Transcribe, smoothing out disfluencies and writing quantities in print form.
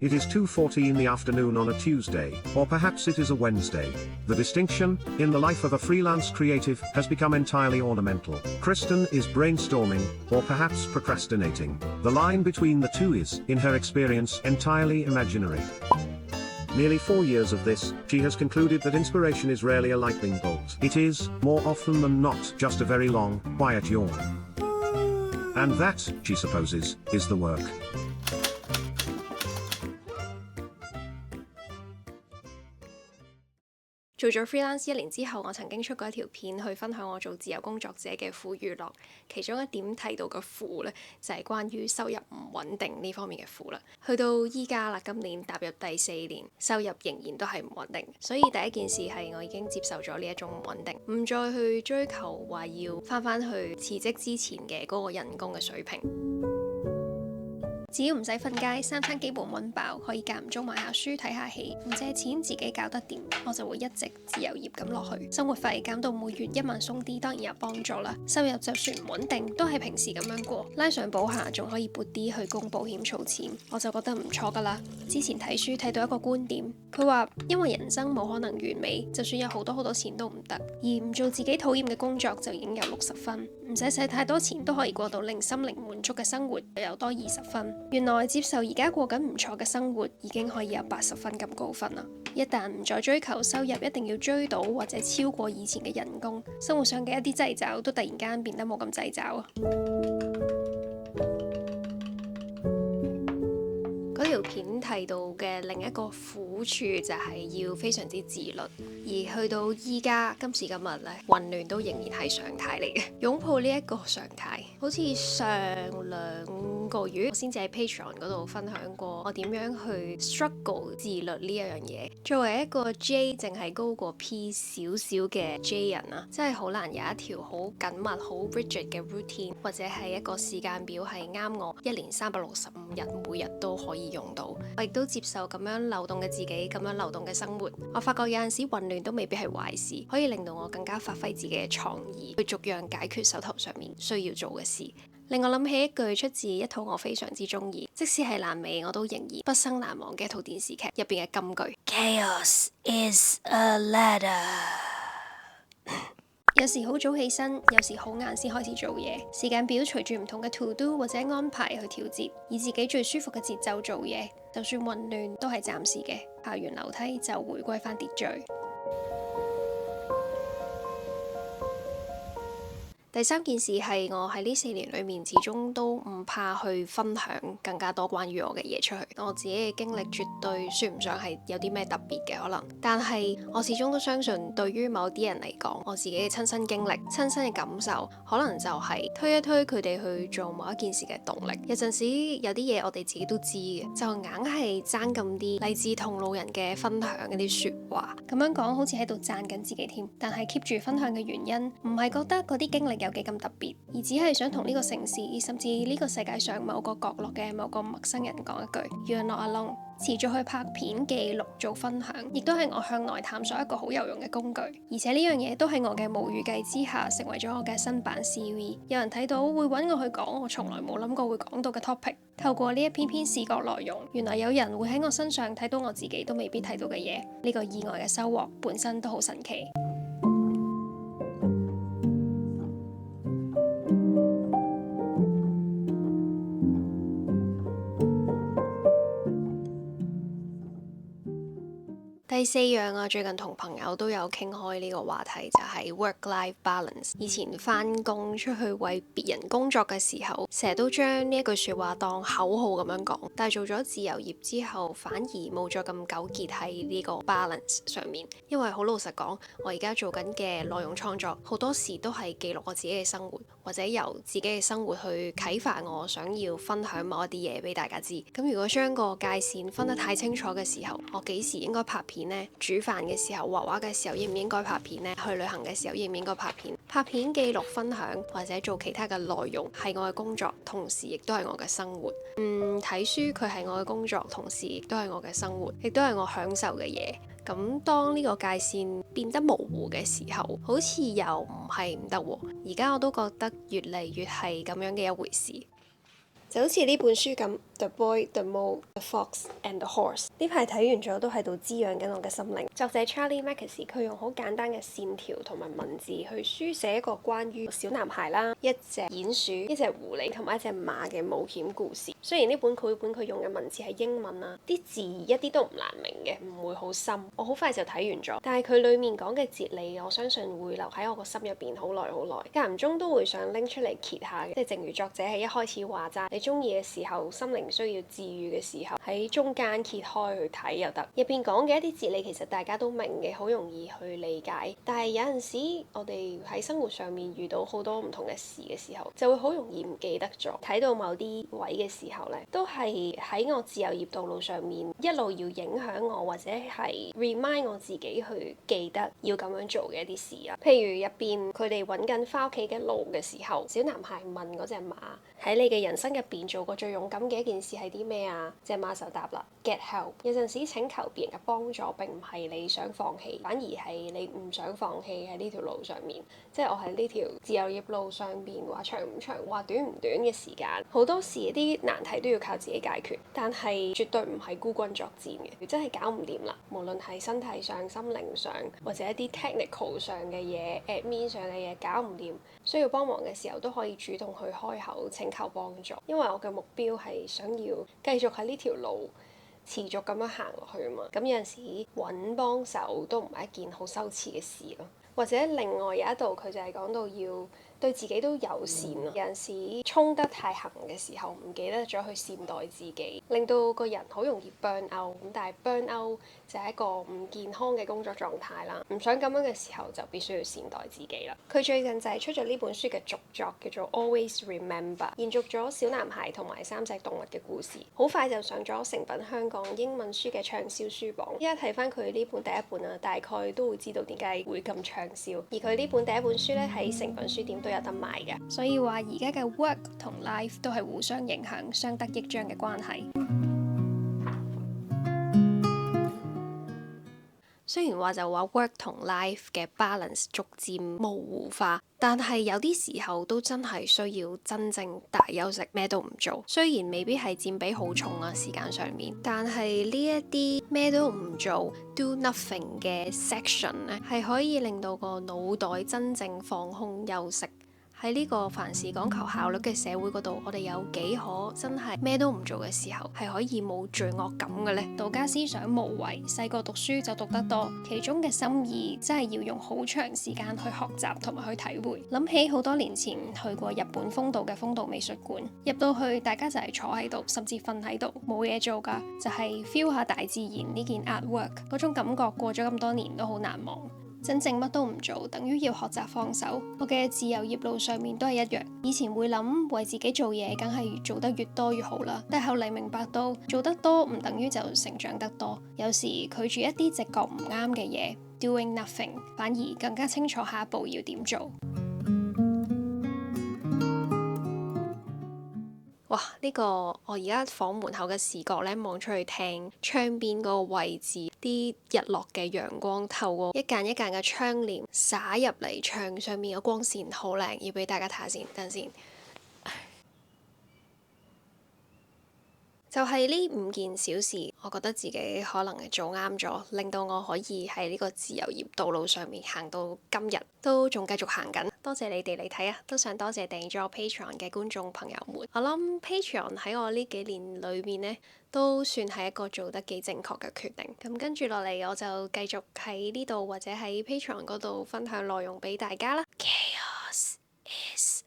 It is 2:40 in the afternoon on a Tuesday, or perhaps it is a Wednesday. The distinction, in the life of a freelance creative, has become entirely ornamental. Kristen is brainstorming, or perhaps procrastinating. The line between the two is, in her experience, entirely imaginary. Nearly 4 years of this, she has concluded that inspiration is rarely a lightning bolt. It is, more often than not, just a very long, quiet yawn. And that, she supposes, is the work.做咗 freelance 1年之後，我曾經出過一條片去分享我做自由工作者嘅苦與樂。其中一點提到嘅苦呢，就係關於收入唔穩定呢方面嘅苦啦。去到依家啦，今年踏入第4年，收入仍然都係唔穩定。所以第一件事係我已經接受咗呢一種唔穩定，唔再去追求話要翻去辭職之前嘅嗰個人工嘅水平。只要唔使瞓街，3餐基本溫飽，可以間唔中買下書睇下戲，唔借錢自己搞得掂，我就會一直自由業咁落去。生活費減到每月1萬鬆啲，當然有幫助啦。收入就算唔穩定，都係平時咁樣過，拉上補下，仲可以撥啲去供保險儲錢，我就覺得唔錯噶啦。之前睇書睇到一個觀點，佢話因為人生冇可能完美，就算有好多錢都唔得，而唔做自己討厭嘅工作就已經有60分，唔使太多錢都可以過到令心靈滿足嘅生活，又有多20分。原來接受而家過緊唔錯嘅生活，已經可以有80分咁高分啦。一旦唔再追求收入一定要追到或者超過以前嘅人工，生活上嘅一啲掣肘都突然間變得冇咁掣肘啊！嗰條片提到嘅另一個苦處就係要非常之自律，而去到依家今時今日咧，混亂都仍然係常態嚟嘅。擁抱呢一個常態，好似上2個月我先至喺 Patreon 嗰度分享過我點樣去 struggle 自律呢一樣嘢。作為一個 J 淨係高過 P 少少嘅 J 人啊，真係好難有一條好緊密、好 rigid 嘅 routine， 或者係一個時間表係啱我1年365日每日都可以用到。我亦都接受咁樣流動嘅自己，咁樣流動嘅生活。我發覺有陣時混亂都未必係壞事，可以令到我更加發揮自己嘅創意，去逐樣解決手頭上面需要做嘅事。令我諗起一句出自一套我非常之中意，即使係爛尾我都仍然畢生難忘嘅一套電視劇入邊嘅金句 ：Chaos is a ladder 。有時好早起身，有時好晏先開始做嘢，時間表隨住唔同嘅 to do 或者安排去調節，以自己最舒服嘅節奏做嘢。就算混亂都係暫時嘅，爬完樓梯就回歸返秩序。第3件事係我喺呢4年裏面始終都唔怕去分享更加多關於我嘅嘢出去。我自己嘅經歷絕對算唔上係有啲咩特別嘅可能，但係我始終都相信對於某啲人嚟講，我自己嘅親身經歷、親身嘅感受，可能就係推一推佢哋去做某一件事嘅動力。有陣時有啲嘢我哋自己都知嘅，就硬係爭咁啲嚟自同路人嘅分享嗰啲說話。咁樣講好似喺度讚緊自己添，但係 keep 住分享嘅原因，唔係覺得嗰啲經歷有幾咁特別，而只係想同呢個城市甚至呢個世界上某個角落嘅某個陌生人講一句 You're not alone。持續去拍片記錄做分享，亦都係我向內探索一個好有用嘅工具。而且呢樣嘢都喺我嘅無預計之下成為咗我嘅新版 CV。有人睇到會揾我去講我從來冇諗過會講到嘅 topic。透過呢一篇視覺內容，原來有人會喺我身上睇到我自己都未必睇到嘅嘢。呢個意外嘅收穫本身都好神奇。第4樣啊，最近同朋友都有傾開呢個話題，就係 work-life balance。以前返工出去為別人工作嘅時候，成日都將呢一句説話當口號咁樣講，但係做咗自由業之後，反而冇咗咁糾結喺呢個 balance 上面。因為好老實講，我而家做緊嘅內容創作，好多時都係記錄我自己嘅生活，或者由自己嘅生活去啟發我想要分享某一啲嘢俾大家知。咁如果將個界線分得太清楚嘅時候，我幾時應該拍片呢？煮飯嘅時候、畫畫嘅時候應唔應該拍片呢？去旅行嘅時候應唔應該拍片？拍片記錄分享或者做其他嘅內容係我嘅工作，同時亦都係我嘅生活。睇書佢係我嘅工作，同時亦都係我嘅生活，亦都係我享受嘅嘢。咁當呢個界線變得模糊嘅時候，好似又唔係唔得喎。而家我都覺得越嚟越係咁樣嘅一回事。就好似呢本書咁， The Boy, The Mole, The Fox and The Horse。呢排睇完咗都喺度滋養緊我嘅心靈。作者 Charlie Mackesy 佢用好簡單嘅線條同埋文字去書寫一個關於小男孩啦、一隻鼴鼠、一隻狐狸同埋一隻馬嘅冒險故事。雖然呢本繪本佢用嘅文字係英文啦，啲字一啲都唔難明嘅，唔會好深。我好快就睇完咗，但係佢裡面講嘅哲理，我相信會留喺我個心入邊好耐好耐。間唔中都會想拎出嚟揭下嘅，即係正如作者喺一開始話齋，你中意嘅時候，心靈需要治愈嘅時候，喺中間揭開去睇又得。入邊講嘅一啲哲理其實大家都明嘅，好容易去理解。但係有陣時我哋喺生活上面遇到好多唔同嘅事嘅時候，就會好容易唔記得咗。睇到某啲位嘅時候咧，都係喺我自由業道路上面一路要影響我，或者係 remind 我自己去記得要咁樣做嘅一啲事啊。譬如入邊佢哋揾緊翻屋企嘅路嘅時候，小男孩問嗰隻馬：喺你嘅人生入邊做過最勇敢嘅一件事係啲咩啊？隻馬就答啦：Get help。有陣時請求別人嘅幫助並唔係你想放棄，反而係你唔想放棄喺呢條路上面。即係我喺呢條自由業路上邊，話長唔長，話短唔短嘅時間，好多時啲難題都要靠自己解決，但係絕對唔係孤軍作戰嘅。真係搞唔掂啦，無論係身體上、心靈上，或者一啲 technical 上嘅嘢、admin 上嘅嘢搞唔掂，需要幫忙嘅時候都可以主動去開口請求幫助，因為我嘅目標係想要繼續喺呢條路持續咁樣行落去啊嘛。咁有陣時揾幫手都唔係一件好羞恥嘅事咯。或者另外有一度佢就係講到要對自己都友善啊。有陣時衝得太行嘅時候，唔記得咗去善待自己，令到個人好容易 burn out。咁但係 burn out 就係一個唔健康嘅工作狀態啦。唔想咁樣嘅時候，就必須要善待自己啦。佢最近就係出咗呢本書嘅續作，叫做 Always Remember， 延續咗小男孩同埋3隻動物嘅故事。好快就上咗成品香港英文書嘅暢銷書榜。依家睇翻佢呢本第一本啊，大概都會知道點解會咁暢銷。而佢呢本第一本書咧，喺成品書店都有得賣嘅。所以話而家嘅 work 同 life 都係互相影響、相得益彰嘅關係。雖然話就話 work 同 life 嘅 balance 逐漸模糊化，但係有啲時候都真係需要真正大休息，咩都唔做。雖然未必係佔比好重啊，時間上面，但係呢一啲咩都唔做 do nothing 嘅 section 咧，係可以令到個腦袋真正放空休息。喺呢個凡事講求效率嘅社會嗰度，我哋有幾可真係咩都唔做嘅時候係可以冇罪惡感嘅呢？道家思想無為，細個讀書就讀得多，其中嘅心意真係要用好長時間去學習同埋去體會。諗起好多年前去過日本豐島嘅豐島美術館，入到去大家就係坐喺度，甚至瞓喺度，冇嘢做㗎，就係 feel 下大自然呢件 artwork， 嗰種感覺過咗咁多年都好難忘。真正乜都唔做，等於要學習放手。我嘅自由業路上面都係一樣。以前會諗為自己做嘢，梗係做得越多越好啦。但係後嚟明白到，做得多唔等於就成長得多。有時拒絕一啲直覺唔啱嘅嘢 ，doing nothing， 反而更加清楚下一步要點做。哇！呢個我而家房門口嘅視覺咧，望出去廳窗邊嗰個位置，啲日落嘅陽光透過一間一間嘅窗簾灑入嚟，牆上面嘅光線好靚，要俾大家睇下先，等先。就係呢5件小事，我覺得自己可能係做啱咗，令到我可以喺呢個自由業道路上面行到今日，都仲繼續行緊。多謝你哋嚟睇啊！都想多謝訂咗 Patreon 嘅觀眾朋友們。我諗 Patreon 喺我呢幾年裏面呢，都算係一個做得幾正確嘅決定。咁跟住落嚟，我就繼續喺呢度或者喺 Patreon 嗰度分享內容俾大家啦。Chaos is